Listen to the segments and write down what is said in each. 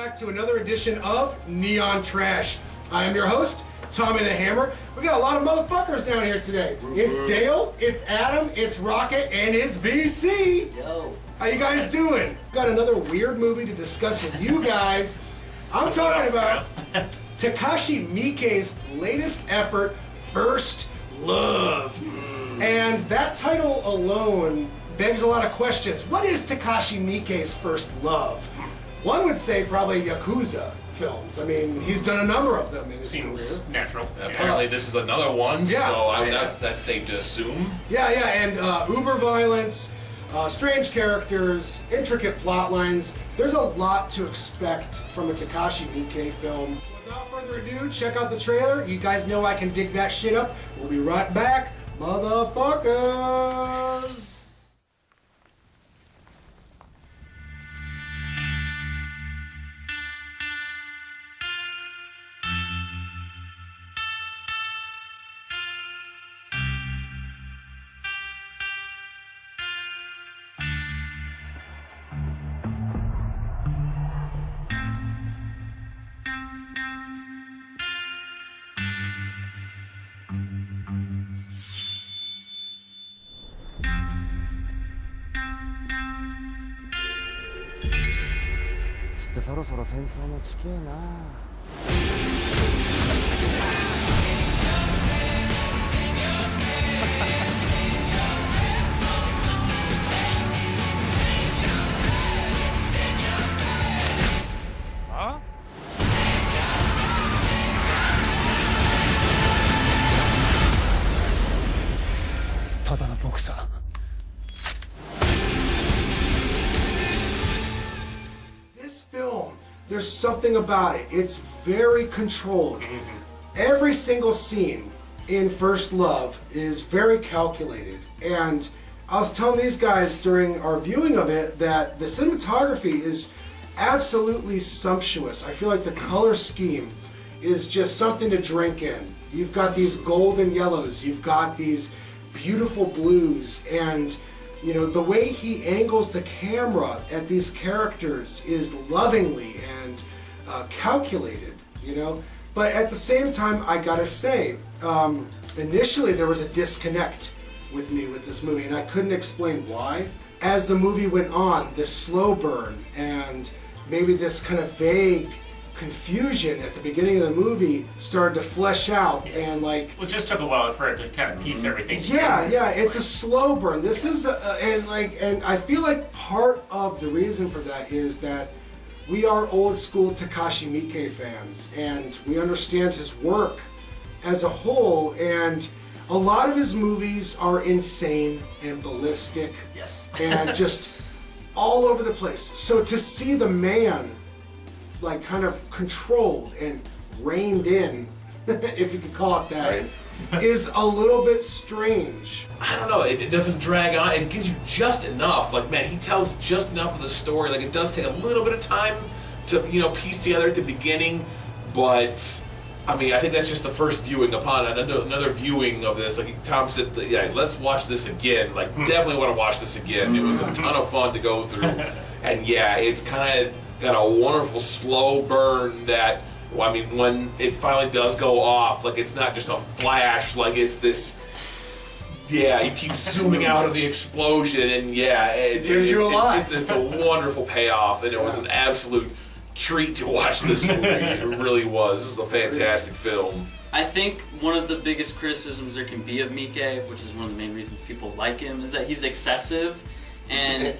back to another edition of Neon Trash. I am your host, Tommy the Hammer. We got a lot of motherfuckers down here today. It's Dale, it's Adam, it's Rocket, and it's BC. Yo. How you guys doing? Got another weird movie to discuss with you guys. I'm talking about Takashi Miike's latest effort, First Love. And that title alone begs a lot of questions. What is Takashi Miike's first love? One would say probably Yakuza films. I mean, he's done a number of them in his Seems career. natural. Apparently this is another one, Yeah. so that's safe to assume. Yeah, and uber violence, strange characters, intricate plot lines. There's a lot to expect from a Takashi Miike film. Without further ado, check out the trailer. You guys know I can dig that shit up. We'll be right back, motherfuckers! ってそろそろ戦争も近えな。ただのボクサー。There's something about it. It's very controlled. Every single scene in First Love is very calculated. And I was telling these guys during our viewing of it that the cinematography is absolutely sumptuous. I feel like the color scheme is just something to drink in. You've got these golden yellows, you've got these beautiful blues, and you know, the way he angles the camera at these characters is lovingly and calculated, you know? But at the same time, I gotta say, initially there was a disconnect with me with this movie, and I couldn't explain why. As the movie went on, this slow burn and maybe this kind of vague confusion at the beginning of the movie started to flesh out, and like... Well, it just took a while for it to kind of piece everything together. Yeah, it's a slow burn. This is, and I feel like part of the reason for that is that we are old school Takashi Miike fans, and we understand his work as a whole, and a lot of his movies are insane and ballistic. Yes. And just all over the place. So to see the man like kind of controlled and reined in, if you could call it that, is a little bit strange. I don't know, it doesn't drag on, it gives you just enough. Like, man, he tells just enough of the story. Like, it does take a little bit of time to, you know, piece together at the beginning, but I mean, I think that's just the first viewing. Upon another viewing of this, like Tom said, yeah, let's watch this again. Like, definitely want to watch this again. It was a ton of fun to go through. And yeah, it's kind of got a wonderful slow burn that, well, I mean, when it finally does go off, like, it's not just a flash, like, it's this, yeah, you keep zooming out of the explosion, and yeah, it gives you a lot. It's a wonderful payoff, and it was an absolute treat to watch this movie. It really was. This is a fantastic film. I think one of the biggest criticisms there can be of Miike, which is one of the main reasons people like him, is that he's excessive. And I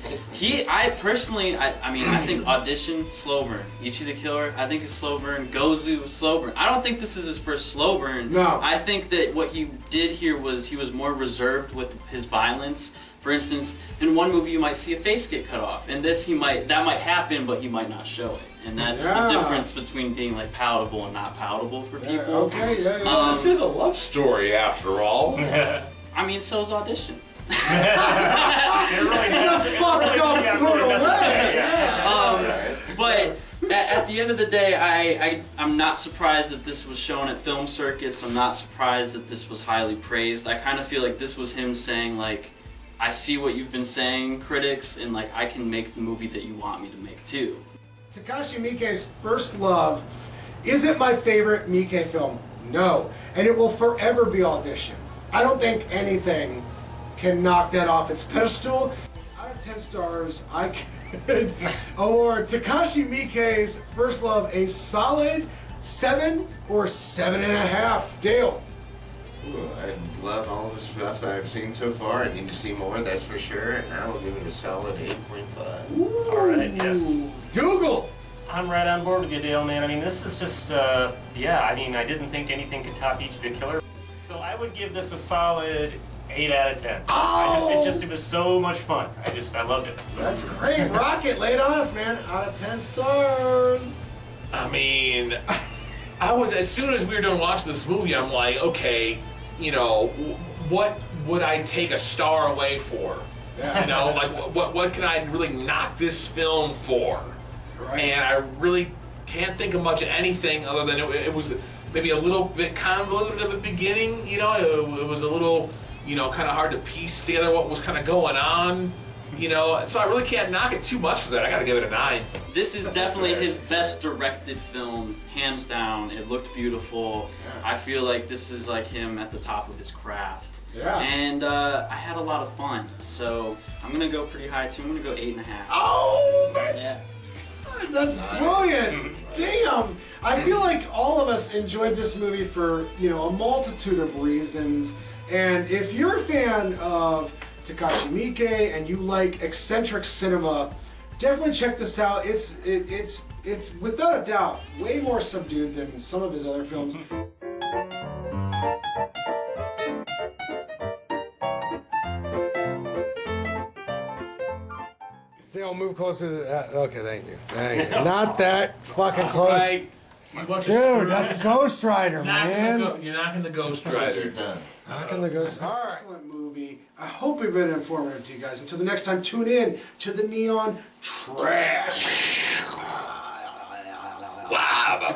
think Audition, slow burn. Ichi the Killer, I think is slow burn. Gozu, slow burn. I don't think this is his first slow burn. No. I think that what he did here was he was more reserved with his violence. For instance, in one movie you might see a face get cut off, and that might happen, but he might not show it. And that's the difference between being like palatable and not palatable for people. Well, this is a love story after all. I mean, so is Audition. But at the end of the day, I'm not surprised that this was shown at film circuits. I'm not surprised that this was highly praised. I kind of feel like this was him saying, like, I see what you've been saying, critics, and like I can make the movie that you want me to make too. Takashi Miike's First Love isn't my favorite Miike film. No. And it will forever be Audition. I don't think anything can knock that off its pedestal. Out of 10 stars, I could award Takashi Miike's First Love a solid 7 or 7.5. Dale. Ooh, I love all the stuff I've seen so far. I need to see more, that's for sure. And I will give it a solid 8.5. All right, yes. Dougal. I'm right on board with you, Dale, man. I mean, this is just, yeah, I mean, I didn't think anything could top Each the Killer. So I would give this a solid 8 out of 10. Oh! It was so much fun. I loved it. So. That's great. Rocket, lay it on us, man. Out of 10 stars. I mean, I was, as soon as we were done watching this movie, I'm like, okay, you know, what would I take a star away for? Yeah. You know, like what can I really knock this film for? Right. And I really can't think of much of anything other than it was maybe a little bit convoluted at the beginning. You know, it was a little, you know, kind of hard to piece together what was kind of going on. You know, so I really can't knock it too much for that. I got to give it a 9. This is definitely his best directed film, hands down. It looked beautiful. Yeah. I feel like this is like him at the top of his craft. Yeah. And I had a lot of fun. So I'm gonna go pretty high too. I'm gonna go 8.5. Oh, Yeah. that's brilliant. Damn. I feel like all of us enjoyed this movie for, you know, a multitude of reasons. And if you're a fan of Takashi Miike and you like eccentric cinema, definitely check this out. It's without a doubt way more subdued than some of his other films. Dale, move closer to that. Okay, thank you. Thank you. Not that fucking close. Right. Dude, that's Ghost Rider, man. You're knocking the Ghost You're Rider. done. Knocking the Ghost Rider. Excellent movie. I hope we've been informative to you guys. Until the next time, tune in to the Neon Trash. Wow.